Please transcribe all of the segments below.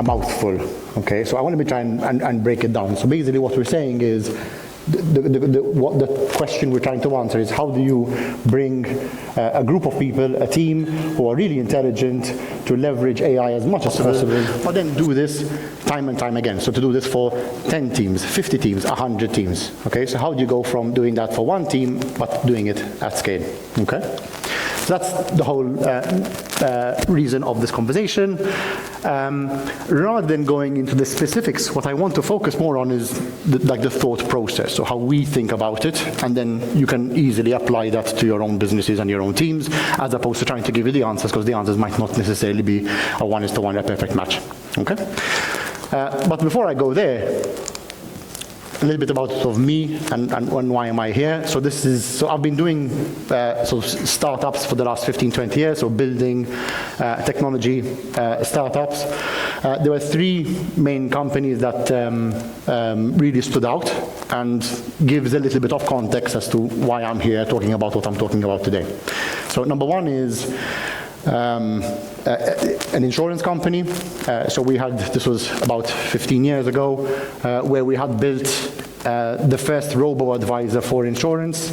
a mouthful, okay? So I want to try and break it down. So basically what we're saying is, what the question we're trying to answer is, how do you bring a group of people, a team who are really intelligent, to leverage AI as much as possible, but then do this time and time again. So to do this for 10 teams, 50 teams, 100 teams, okay? So how do you go from doing that for one team, but doing it at scale, okay? So that's the whole reason of this conversation. Rather than going into the specifics, what I want to focus more on is the thought process, so how we think about it, and then you can easily apply that to your own businesses and your own teams, as opposed to trying to give you the answers, because the answers might not necessarily be a one-to-one, a perfect match. Okay? But before I go there, a little bit about sort of me and why am I here. So I've been doing startups for the last 15, 20 years, so building technology startups. There were three main companies that really stood out and gives a little bit of context as to why I'm here talking about what I'm talking about today. So number one is an insurance company. This was about 15 years ago, where we had built the first robo-advisor for insurance,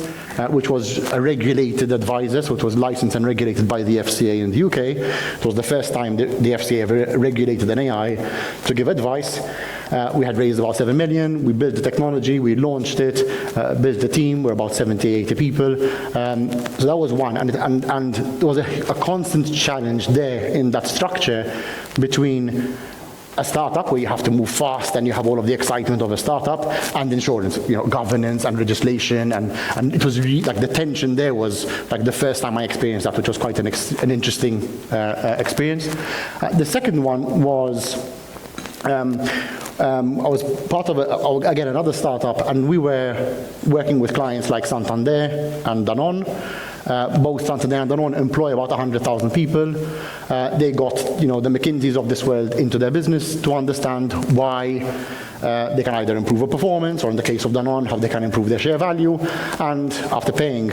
which was a regulated advisor, so it was licensed and regulated by the FCA in the UK. It was the first time the FCA ever regulated an AI to give advice. We had raised about 7 million, we built the technology, we launched it, built the team, we're about 70, 80 people. So that was one, and there was a constant challenge there in that structure between a startup where you have to move fast and you have all of the excitement of a startup, and insurance, governance and legislation, and it was really, like, the tension there was like the first time I experienced that, which was quite an interesting experience. The second one was, I was part of, again, another startup, and we were working with clients like Santander and Danone. Both Santander and Danone employ about 100,000 people. They got, the McKinseys of this world into their business to understand why they can either improve a performance, or in the case of Danone, how they can improve their share value. And after paying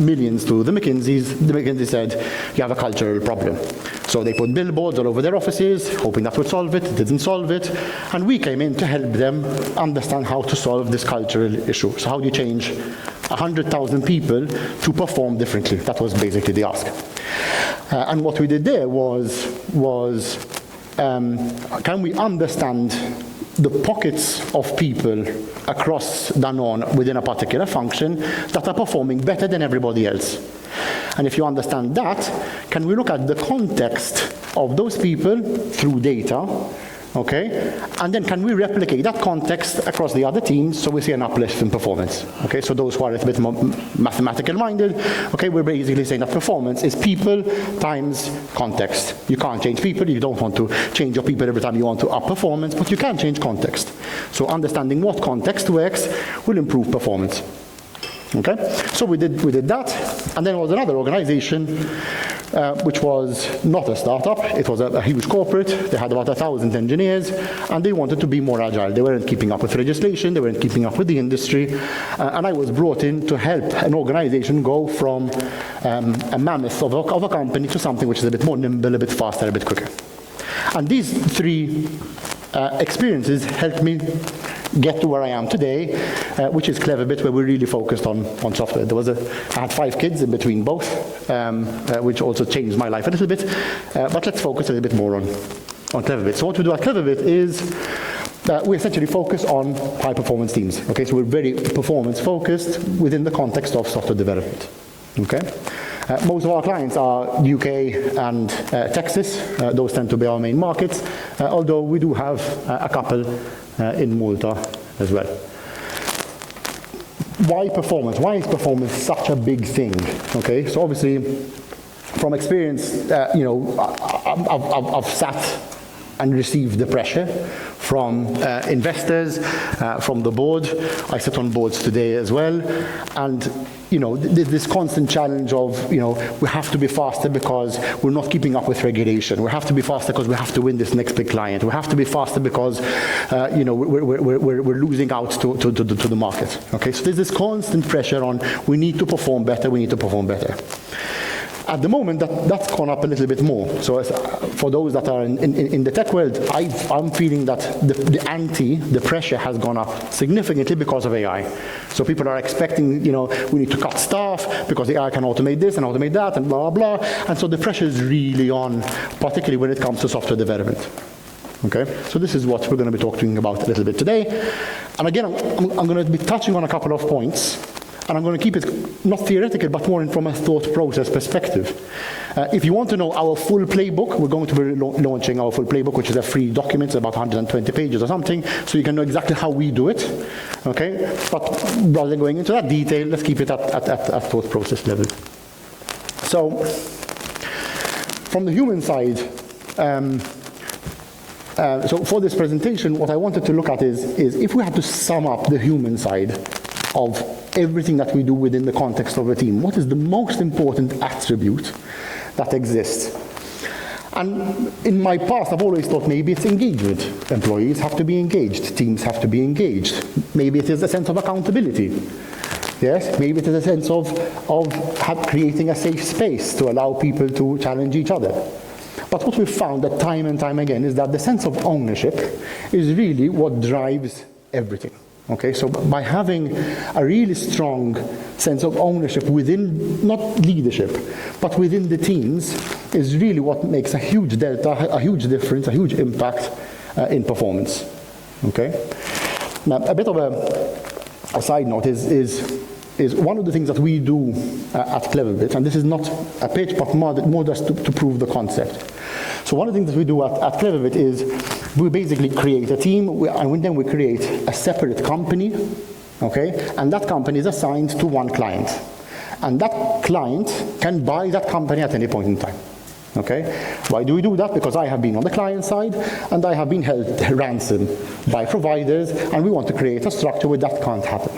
millions to the McKinsey said, you have a cultural problem. So they put billboards all over their offices, hoping that would solve it. It didn't solve it. And we came in to help them understand how to solve this cultural issue. So how do you change 100,000 people to perform differently? That was basically the ask. And what we did there was can we understand the pockets of people across Danone within a particular function that are performing better than everybody else? And if you understand that, can we look at the context of those people through data, okay? And then can we replicate that context across the other teams so we see an uplift in performance? Okay, so those who are a little bit more mathematical minded, okay, we're basically saying that performance is people times context. You can't change people, you don't want to change your people every time you want to up performance, but you can change context. So understanding what context works will improve performance. Okay, so we did that, and then there was another organization which was not a startup. It was a huge corporate. They had about 1,000 engineers, and they wanted to be more agile. They weren't keeping up with legislation, they weren't keeping up with the industry, and I was brought in to help an organization go from a mammoth of a company to something which is a bit more nimble, a bit faster, a bit quicker. And these three experiences helped me get to where I am today, which is Cleverbit, where we're really focused on software. I had 5 kids in between both, which also changed my life a little bit, but let's focus a little bit more on Cleverbit. So what we do at Cleverbit is we essentially focus on high performance teams. Okay, so we're very performance focused within the context of software development. Okay. Most of our clients are UK and Texas. Those tend to be our main markets, although we do have a couple in Malta as well. Why performance? Why is performance such a big thing? Okay, so obviously, from experience, I've sat and received the pressure from investors, from the board. I sit on boards today as well, and this constant challenge of, we have to be faster because we're not keeping up with regulation. We have to be faster because we have to win this next big client. We have to be faster because, we're losing out to the market. Okay, so there's this constant pressure on, we need to perform better, we need to perform better. At the moment, that's gone up a little bit more. So for those that are in the tech world, I'm feeling that the pressure has gone up significantly because of AI. So people are expecting, we need to cut staff because AI can automate this and automate that and blah, blah, blah. And so the pressure is really on, particularly when it comes to software development. Okay, so this is what we're going to be talking about a little bit today. And again, I'm going to be touching on a couple of points. And I'm going to keep it not theoretical, but more from a thought process perspective. If you want to know our full playbook, we're going to be launching our full playbook, which is a free document, it's about 120 pages or something, so you can know exactly how we do it. Okay? But rather than going into that detail, let's keep it at thought process level. So, from the human side, so for this presentation, what I wanted to look at is if we had to sum up the human side of everything that we do within the context of a team, what is the most important attribute that exists? And in my past, I've always thought maybe it's engagement. Employees have to be engaged, teams have to be engaged. Maybe it is a sense of accountability. Yes, maybe it is a sense of creating a safe space to allow people to challenge each other. But what we've found that time and time again is that the sense of ownership is really what drives everything. Okay, so by having a really strong sense of ownership within, not leadership, but within the teams, is really what makes a huge delta, a huge difference, a huge impact in performance. Okay? Now, a bit of a side note is one of the things that we do at Cleverbit, and this is not a pitch, but more just to prove the concept. So one of the things that we do at Cleverbit is we basically create a team, and then we create a separate company, okay? And that company is assigned to one client. And that client can buy that company at any point in time, okay? Why do we do that? Because I have been on the client side, and I have been held ransom by providers, and we want to create a structure where that can't happen.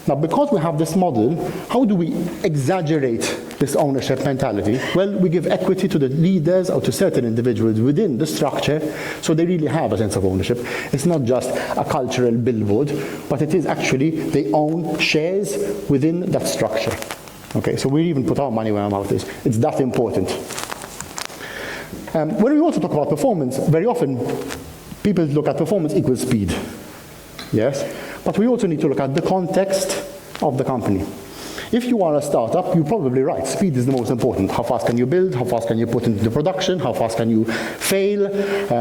Now, because we have this model, how do we exaggerate this ownership mentality? Well, we give equity to the leaders or to certain individuals within the structure, so they really have a sense of ownership. It's not just a cultural billboard, but it is actually they own shares within that structure. Okay, so we even put our money where our mouth is. It's that important. When we also talk about performance, very often people look at performance equals speed. Yes? But we also need to look at the context of the company. If you are a startup, you're probably right. Speed is the most important. How fast can you build? How fast can you put into production? How fast can you fail?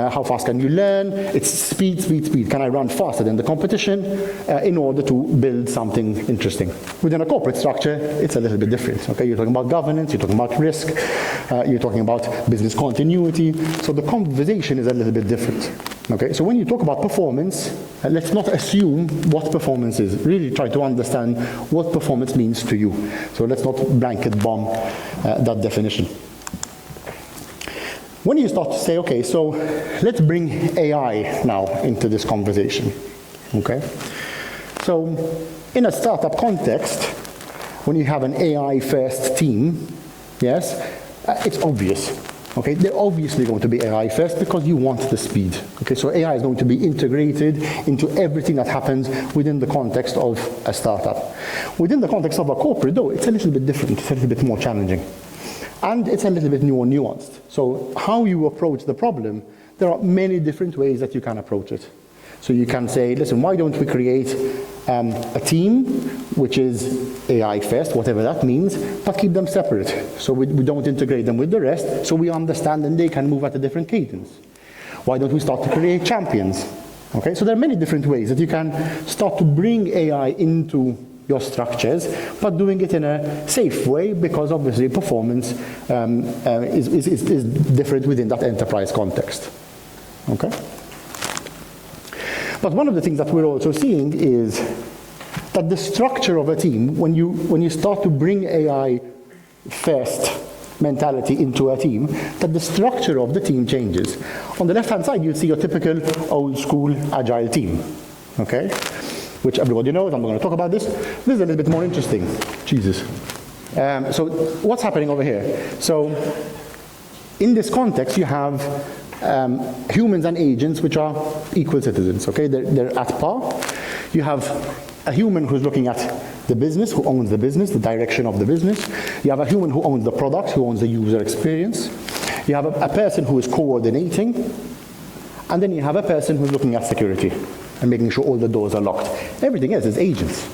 How fast can you learn? It's speed, speed, speed. Can I run faster than the competition in order to build something interesting? Within a corporate structure, it's a little bit different. Okay, you're talking about governance, you're talking about risk, you're talking about business continuity. So the conversation is a little bit different. Okay, so when you talk about performance, let's not assume what performance is. Really try to understand what performance means to you. So let's not blanket bomb that definition. When you start to say, okay, so let's bring AI now into this conversation. Okay, so in a startup context, when you have an AI-first team, yes, it's obvious. Okay, they're obviously going to be AI first because you want the speed. Okay, so AI is going to be integrated into everything that happens within the context of a startup. Within the context of a corporate, though, it's a little bit different. It's a little bit more challenging. And it's a little bit more nuanced. So how you approach the problem, there are many different ways that you can approach it. So you can say, listen, why don't we create a team which is AI first, whatever that means, but keep them separate. So we don't integrate them with the rest, so we understand and they can move at a different cadence. Why don't we start to create champions? Okay, so there are many different ways that you can start to bring AI into your structures, but doing it in a safe way because obviously performance is different within that enterprise context. Okay? But one of the things that we're also seeing is that the structure of a team, when you start to bring AI first mentality into a team, that the structure of the team changes. On the left-hand side, you see your typical old-school agile team, okay? Which everybody knows. I'm not going to talk about this. This is a little bit more interesting. Jesus. So what's happening over here? So in this context, you have humans and agents which are equal citizens, okay? They're at par. You have a human who's looking at the business, who owns the business, the direction of the business. You have a human who owns the product, who owns the user experience. You have a person who is coordinating. And then you have a person who's looking at security and making sure all the doors are locked. Everything else is agents.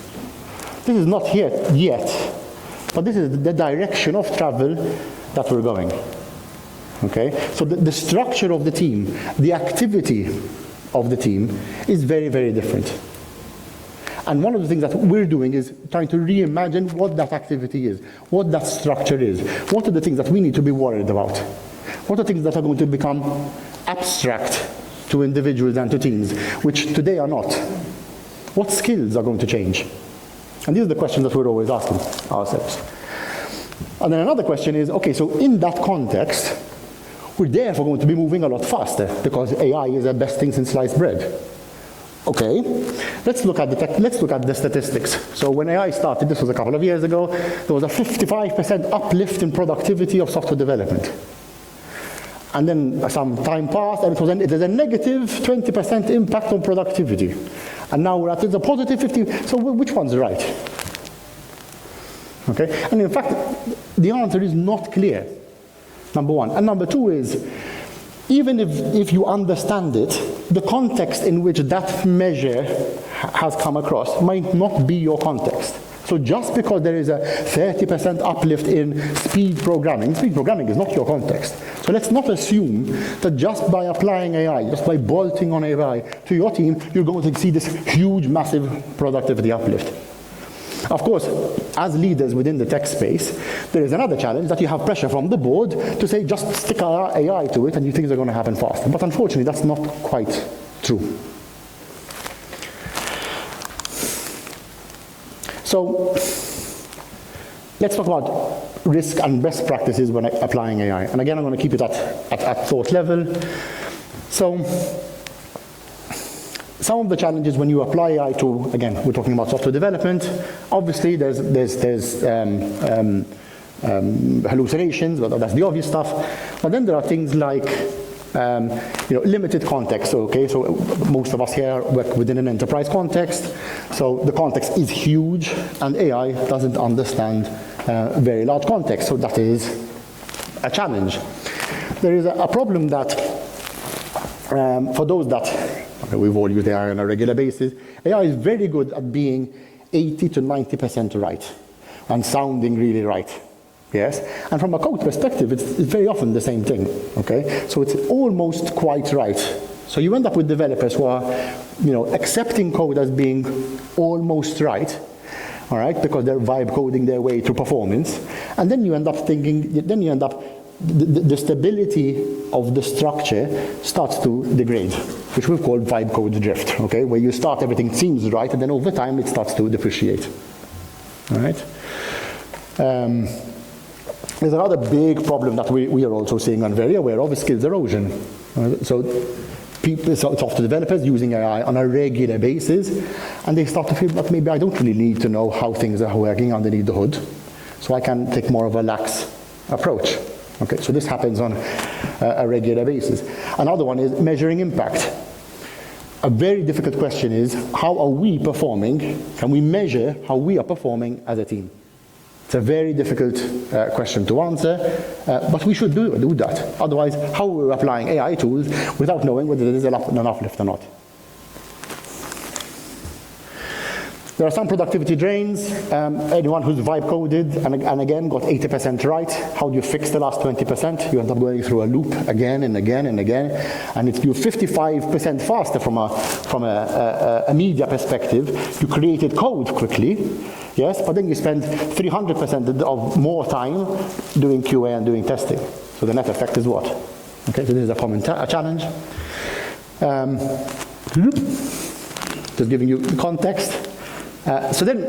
This is not here yet, but this is the direction of travel that we're going. Okay? So the structure of the team, the activity of the team is very, very different. And one of the things that we're doing is trying to reimagine what that activity is, what that structure is. What are the things that we need to be worried about? What are things that are going to become abstract to individuals and to teams, which today are not? What skills are going to change? And these are the questions that we're always asking ourselves. And then another question is, okay, so in that context, we're therefore going to be moving a lot faster because AI is the best thing since sliced bread. Okay, let's look at the statistics. So when AI started, this was a couple of years ago, there was a 55% uplift in productivity of software development. And then some time passed, and there's a negative 20% impact on productivity. And now it's a positive 50. So which one's right? Okay, and in fact, the answer is not clear, number one. And number two is, even if you understand it, the context in which that measure has come across might not be your context. So just because there is a 30% uplift in speed programming is not your context. So let's not assume that just by applying AI, just by bolting on AI to your team, you're going to see this huge, massive productivity uplift. Of course, as leaders within the tech space, there is another challenge that you have pressure from the board to say, just stick AI to it and things are going to happen faster. But unfortunately, that's not quite true. So let's talk about risk and best practices when applying AI. And again, I'm going to keep it at thought level. So some of the challenges when you apply AI to, again, we're talking about software development. Obviously, there's hallucinations, but that's the obvious stuff. But then there are things like limited context. Okay, so most of us here work within an enterprise context. So the context is huge, and AI doesn't understand very large context. So that is a challenge. There is a problem that for those that we've all used AI on a regular basis, AI is very good at being 80 to 90% right and sounding really right. Yes, and from a code perspective, it's very often the same thing. Okay, so it's almost quite right. So you end up with developers who are, accepting code as being almost right, all right, because they're vibe coding their way to performance, and then you end up the stability of the structure starts to degrade, which we've called vibe code drift. Okay, where you start everything seems right, and then over time it starts to depreciate. All right. There's another big problem that we are also seeing and very aware of is skills erosion. So software developers using AI on a regular basis, and they start to feel that maybe I don't really need to know how things are working underneath the hood, so I can take more of a lax approach. Okay, so this happens on a regular basis. Another one is measuring impact. A very difficult question is, how are we performing? Can we measure how we are performing as a team? It's a very difficult question to answer, but we should do that. Otherwise, how are we applying AI tools without knowing whether there is an uplift or not? There are some productivity drains. Anyone who's vibe coded and again got 80% right, how do you fix the last 20%? You end up going through a loop again and again and again, and if you're 55% faster from a media perspective, you created code quickly, yes, but then you spend 300% of more time doing QA and doing testing. So the net effect is what? Okay, so this is a common challenge. Just giving you context. So then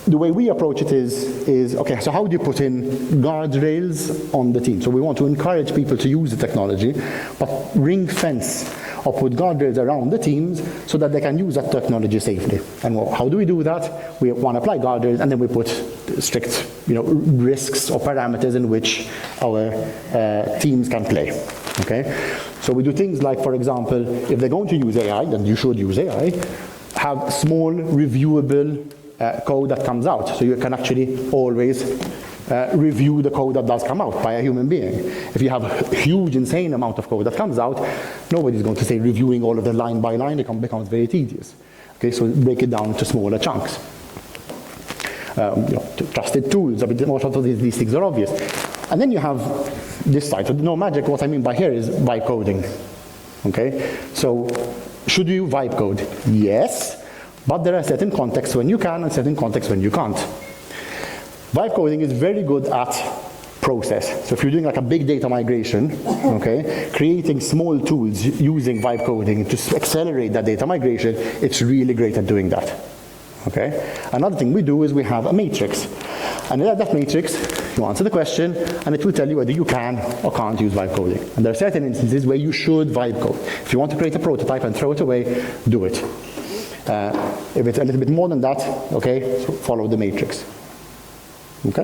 the way we approach it is, okay, so how do you put in guardrails on the team? So we want to encourage people to use the technology, but ring fence or put guardrails around the teams so that they can use that technology safely. And how do we do that? We want to apply guardrails, and then we put strict risks or parameters in which our teams can play. Okay? So we do things like, for example, if they're going to use AI, then you should use AI. Have small, reviewable code that comes out. So you can actually always review the code that does come out by a human being. If you have a huge, insane amount of code that comes out, nobody's going to say reviewing all of them line by line. It becomes very tedious. Okay, so break it down to smaller chunks. Trusted tools, most of these things are obvious. And then you have this side. So no magic, what I mean by here is vibe coding. Okay, so should you vibe code? Yes, but there are certain contexts when you can and certain contexts when you can't. Vibe coding is very good at process. So if you're doing like a big data migration, okay, creating small tools using vibe coding to accelerate that data migration, it's really great at doing that. Okay. Another thing we do is we have a matrix. And in that matrix, you answer the question, and it will tell you whether you can or can't use vibe coding. And there are certain instances where you should vibe code. If you want to create a prototype and throw it away, do it. If it's a little bit more than that, okay, so follow the matrix. Okay?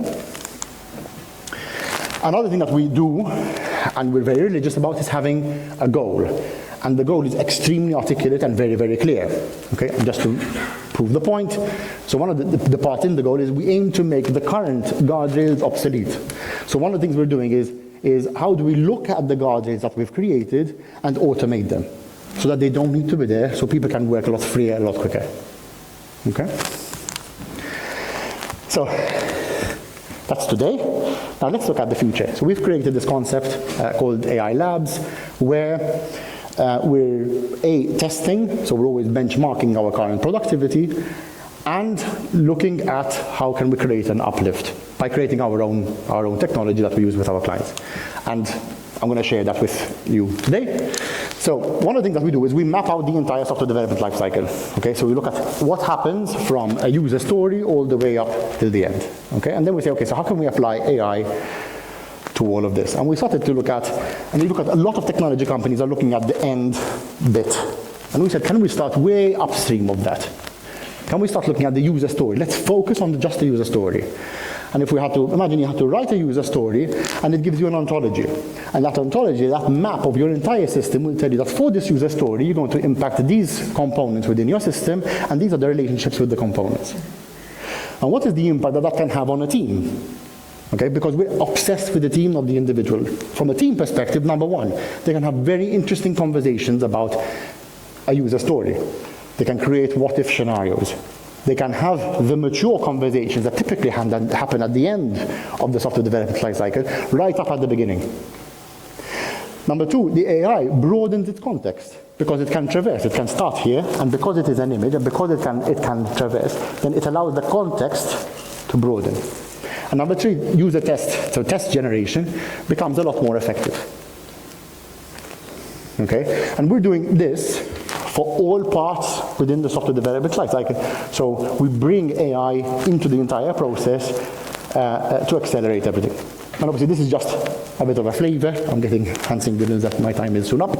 Another thing that we do, and we're very religious about, is having a goal. And the goal is extremely articulate and very, very clear. Okay, and just to prove the point, so one of the part in the goal is we aim to make the current guardrails obsolete. So one of the things we're doing is how do we look at the guardrails that we've created and automate them so that they don't need to be there, so people can work a lot freer, a lot quicker. Okay? So that's today. Now let's look at the future. So we've created this concept called AI Labs, where we're testing, so we're always benchmarking our current productivity, and looking at how can we create an uplift by creating our own technology that we use with our clients. And I'm going to share that with you today. So one of the things that we do is we map out the entire software development lifecycle. Okay, so we look at what happens from a user story all the way up till the end. Okay, and then we say, okay, so how can we apply AI to all of this? And we started to look at, and we look at a lot of technology companies are looking at the end bit. And we said, can we start way upstream of that? Can we start looking at the user story? Let's focus on just the user story. And if we had to, imagine you had to write a user story, and it gives you an ontology. And that ontology, that map of your entire system will tell you that for this user story, you're going to impact these components within your system, and these are the relationships with the components. And what is the impact that that can have on a team? Okay, because we're obsessed with the team, not the individual. From a team perspective, number one, they can have very interesting conversations about a user story. They can create what-if scenarios. They can have the mature conversations that typically happen at the end of the software development lifecycle, right up at the beginning. Number two, the AI broadens its context because it can traverse. It can start here, and because it is an image, and because it can traverse, then it allows the context to broaden. And number three, user test, so test generation, becomes a lot more effective. Okay, and we're doing this for all parts within the software development lifecycle. So we bring AI into the entire process to accelerate everything. And obviously this is just a bit of a flavor. I'm getting hand signals that my time is soon up.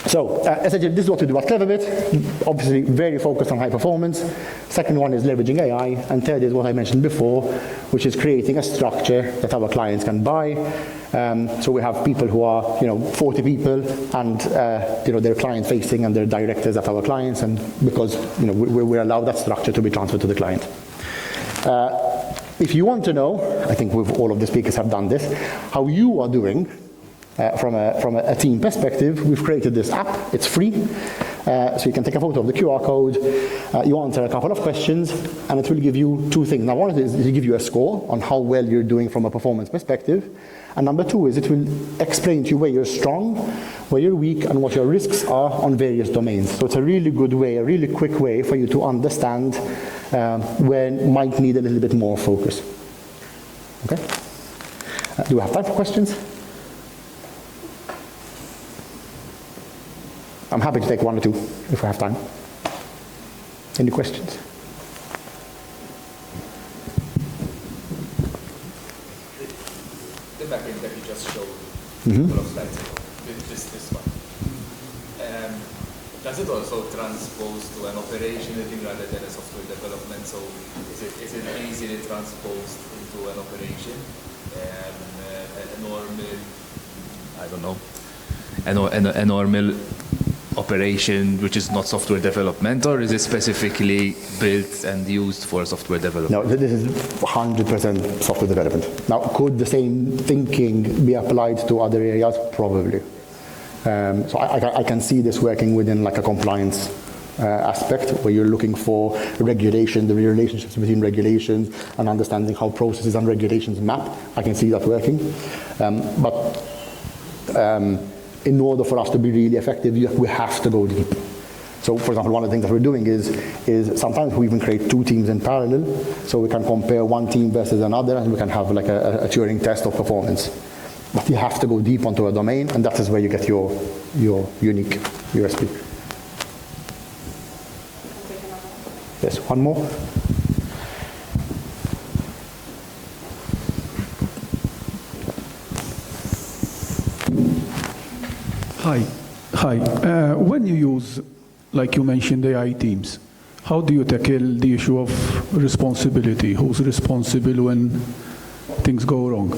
So essentially this is what we do at Cleverbit. Obviously very focused on high performance. Second one is leveraging AI. And third is what I mentioned before, which is creating a structure that our clients can buy. So we have people who are, 40 people, and they're client facing, and they're directors at our clients, and because we allow that structure to be transferred to the client. If you want to know, I think all of the speakers have done this, how you are doing from a team perspective, we've created this app. It's free, so you can take a photo of the QR code. You answer a couple of questions, and it will give you two things. Now, one is to give you a score on how well you're doing from a performance perspective. And number two is it will explain to you where you're strong, where you're weak, and what your risks are on various domains. So it's a really good way, a really quick way for you to understand where you might need a little bit more focus. Okay? Do we have time for questions? I'm happy to take one or two if we have time. Any questions? The backend that you just showed a couple of slides ago, this one. Does it also transpose to an operational thing rather than a software development? So is it easily transposed into an operation? A normal, I don't know, a normal operation which is not software development, or is it specifically built and used for software development? No, this is 100% software development. Now, could the same thinking be applied to other areas? Probably. So I can see this working within like a compliance aspect, where you're looking for regulation, the relationships between regulations, and understanding how processes and regulations map. I can see that working. But in order for us to be really effective, we have to go deep. So, for example, one of the things that we're doing is sometimes we even create two teams in parallel, so we can compare one team versus another, and we can have like a Turing test of performance. But you have to go deep onto a domain, and that is where you get your unique USP. Yes, one more. Hi. When you use, like you mentioned, AI teams, how do you tackle the issue of responsibility? Who's responsible when things go wrong?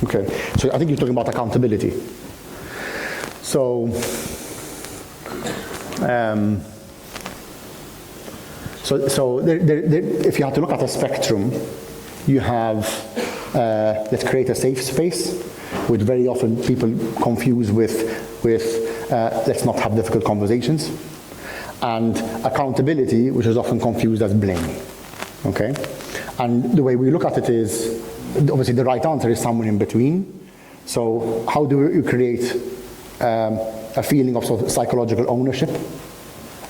Okay, so I think you're talking about accountability. So, if you have to look at a spectrum, you have, let's create a safe space, which very often people confuse with let's not have difficult conversations, and accountability, which is often confused as blame. Okay, and the way we look at it is, obviously the right answer is somewhere in between. So how do you create a feeling of sort of psychological ownership?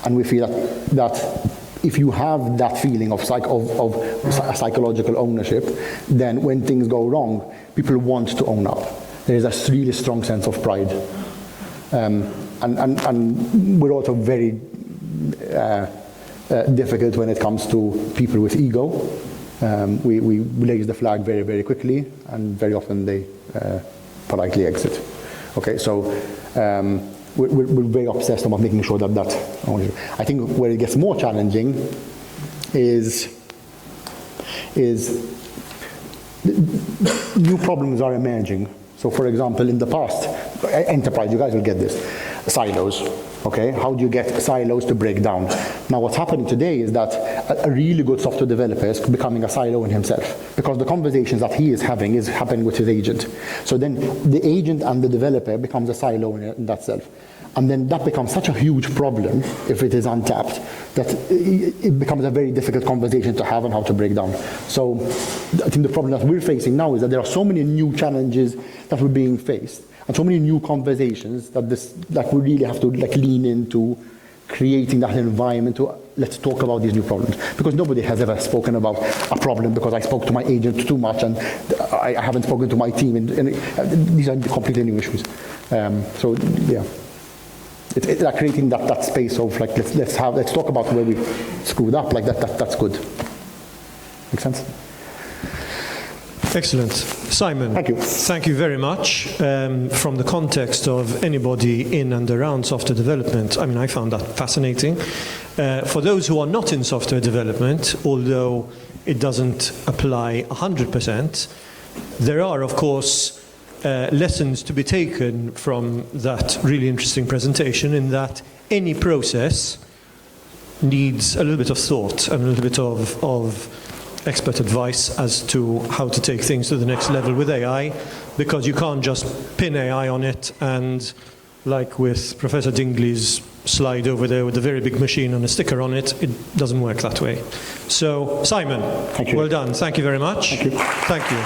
And we feel that if you have that feeling of psychological ownership, then when things go wrong, people want to own up. There is a really strong sense of pride. And we're also very difficult when it comes to people with ego. We raise the flag very, very quickly, and very often they politely exit. Okay, so we're very obsessed about making sure that I think where it gets more challenging is new problems are emerging. So, for example, in the past, enterprise, you guys will get this, silos. Okay, how do you get silos to break down? Now, what's happening today is that a really good software developer is becoming a silo in himself, because the conversations that he is having is happening with his agent. So then the agent and the developer becomes a silo in that self. And then that becomes such a huge problem if it is untapped, that it becomes a very difficult conversation to have on how to break down. So I think the problem that we're facing now is that there are so many new challenges that we're being faced, and so many new conversations that we really have to lean into creating that environment to let's talk about these new problems. Because nobody has ever spoken about a problem because I spoke to my agent too much and I haven't spoken to my team, and these are completely new issues. So yeah, it's like creating that space of like let's talk about where we screwed up, like that's good. Make sense? Excellent. Simon, thank you. Thank you very much. From the context of anybody in and around software development, I mean, I found that fascinating. For those who are not in software development, although it doesn't apply 100%, there are, of course, lessons to be taken from that really interesting presentation, in that any process needs a little bit of thought and a little bit of expert advice as to how to take things to the next level with AI, because you can't just pin AI on it and, like with Professor Dingley's slide over there with the very big machine and a sticker on it, it doesn't work that way. So, Simon, thank you. Well done. Thank you very much. Thank you. Thank you.